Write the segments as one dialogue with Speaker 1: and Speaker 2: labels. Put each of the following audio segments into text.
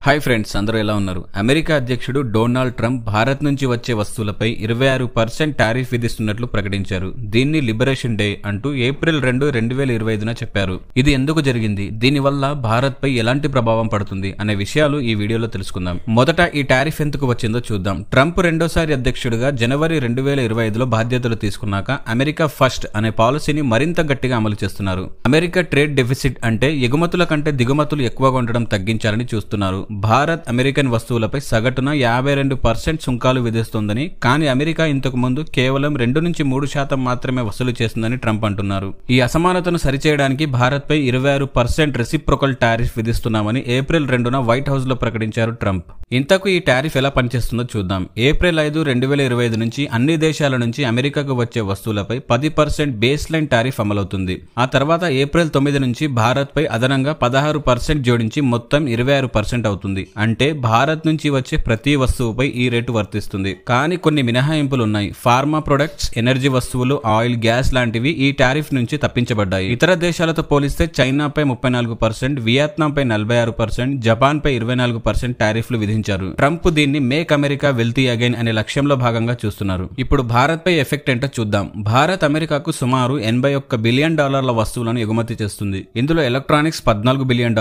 Speaker 1: Hi friends, అందరూ ఎలా ఉన్నారు? అమెరికా అధ్యక్షుడు డొనాల్డ్ ట్రంప్ భారత్ నుంచి వచ్చే వస్తువులపై 26% టారిఫ్ విధిస్తున్నట్లు ప్రకటించారు. దీన్ని లిబరేషన్ డే అంటూ ఏప్రిల్ 2, 2025న చెప్పారు. ఇది ఎందుకు జరిగింది, దీనివల్ల భారత్ పై ఎలాంటి ప్రభావం పడుతుంది అనే విషయాలు ఈ వీడియోలో తెలుసుకుందాం. మొదట ఈ టారిఫ్ ఎందుకు వచ్చిందో చూద్దాం. ట్రంప్ రెండోసారి అధ్యక్షుడిగా జనవరి 2025లో బాధ్యతలు తీసుకున్నాక అమెరికా ఫస్ట్ అనే పాలసీని మరింత గట్టిగా అమలు చేస్తున్నారు. అమెరికా ట్రేడ్ డెఫిసిట్ అంటే ఎగుమతుల కంటే దిగుమతులు ఎక్కువగా ఉండడం తగ్గించాలని చూస్తున్నారు. భారత్ అమెరికన్ వస్తువులపై సగటున 52% సుంకాలు విధిస్తోందని, కానీ అమెరికా ఇంతకు ముందు కేవలం 2-3% మాత్రమే వసూలు చేస్తుందని ట్రంప్ అంటున్నారు. ఈ అసమానతను సరిచేయడానికి భారత్ పై 26% రెసిప్రొకల్ టారిఫ్ విధిస్తున్నామని ఏప్రిల్ 2న వైట్ హౌస్ లో ప్రకటించారు ట్రంప్. ఇంతకు ఈ టారిఫ్ ఎలా పనిచేస్తుందో చూద్దాం. ఏప్రిల్ 5, 2025 నుంచి అన్ని దేశాల నుంచి అమెరికాకు వచ్చే వస్తువులపై 10% బేస్ లైన్ టారిఫ్ అమలవుతుంది. ఆ తర్వాత ఏప్రిల్ 9 నుంచి భారత్ పై అదనంగా 16% జోడించి మొత్తం 26% అవుతుంది. అంటే భారత్ నుంచి వచ్చే ప్రతి వస్తువుపై ఈ రేటు వర్తిస్తుంది. కానీ కొన్ని మినహాయింపులు ఉన్నాయి. ఫార్మా ప్రొడక్ట్స్, ఎనర్జీ వస్తువులు, ఆయిల్, గ్యాస్ లాంటివి ఈ టారిఫ్ నుంచి తప్పించబడ్డాయి. ఇతర దేశాలతో పోలిస్తే చైనాపై 34%, వియత్నాంపై 46%, జపాన్ పై 24% టారిఫ్లు విధించారు. ట్రంప్ దీన్ని మేక్ అమెరికా వెల్తీ అగైన్ అనే లక్ష్యంలో భాగంగా చూస్తున్నారు. ఇప్పుడు భారత్ పై ఎఫెక్ట్ ఏంటో చూద్దాం. భారత్ అమెరికాకు సుమారు $81 బిలియన్ వస్తువులను ఎగుమతి చేస్తుంది. ఇందులో electronics $14 billion,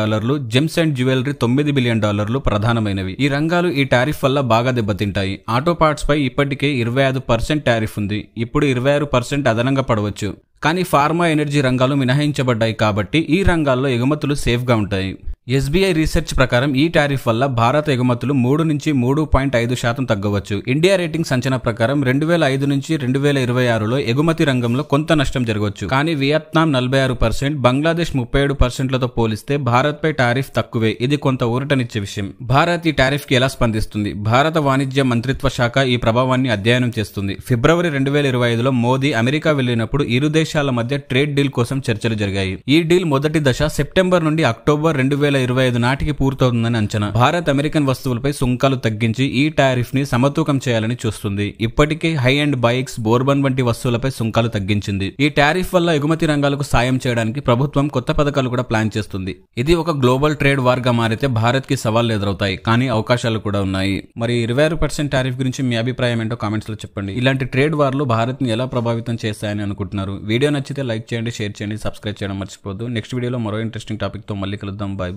Speaker 1: gems and jewellery $9 billion ప్రధానమైనవి. ఈ రంగాలు ఈ టారిఫ్ వల్ల బాగా దెబ్బతింటాయి. ఆటో పార్ట్స్ పై ఇప్పటికే 25% టారిఫ్ ఉంది. ఇప్పుడు 26% అదనంగా పడవచ్చు. కానీ ఫార్మా, ఎనర్జీ రంగాలు మినహాయించబడ్డాయి కాబట్టి ఈ రంగాల్లో ఎగుమతులు సేఫ్ గా ఉంటాయి. SBI రీసెర్చ్ ప్రకారం ఈ టారిఫ్ వల్ల భారత ఎగుమతులు 3-3.5% తగ్గవచ్చు. ఇండియా రేటింగ్స్ అంచనా ప్రకారం 2005 నుంచి 2026లో ఎగుమతి రంగంలో కొంత నష్టం జరగవచ్చు. కానీ వియత్నాం 46%, బంగ్లాదేశ్ 37%లతో పోలిస్తే భారత్ పై టారిఫ్ తక్కువే. ఇది కొంత ఊరటనిచ్చే విషయం. భారత్ ఈ టారిఫ్ కి ఎలా స్పందిస్తుంది? భారత వాణిజ్య మంత్రిత్వ శాఖ ఈ ప్రభావాన్ని అధ్యయనం చేస్తుంది. ఫిబ్రవరి 2025లో మోదీ అమెరికా వెళ్లినప్పుడు ఇరు దేశాల మధ్య ట్రేడ్ డీల్ కోసం చర్చలు జరిగాయి. ఈ డీల్ మొదటి దశ సెప్టెంబర్ నుండి అక్టోబర్ 2025 నాటికి పూర్తవుతుందని అంచనా. భారత్ అమెరికన్ వస్తువులపై సుంకాలు తగ్గించి ఈ టారిఫ్ ని సమతూకం చేయాలని చూస్తుంది. ఇప్పటికే హై అండ్ బైక్స్, బోర్బన్ వంటి వస్తువులపై సుంకాలు తగ్గించింది. ఈ టారిఫ్ వల్ల ఎగుమతి రంగాలకు సాయం చేయడానికి ప్రభుత్వం కొత్త పథకాలు కూడా ప్లాన్ చేస్తుంది. ఇది ఒక గ్లోబల్ ట్రేడ్ వార్ గా మారితే భారత్ కి సవాళ్లు ఎదురవుతాయి, కానీ అవకాశాలు కూడా ఉన్నాయి. మరి 26% టారిఫ్ గురించి మీ అభిప్రాయం ఏంటో కామెంట్స్ లో చెప్పండి. ఇలాంటి ట్రేడ్ వార్లు భారత్ ని ఎలా ప్రభావితం చేస్తాయని అనుకుంటున్నారు? వీడియో నచ్చితే లైక్ చేయండి, షేర్ చేయండి, సబ్స్క్రైబ్ చేయడం మర్చిపోవద్దు. నెక్స్ట్ వీడియోలో మరో ఇంట్రెస్టింగ్ టాపిక్ తో మళ్ళీ కలుద్దాం. బై.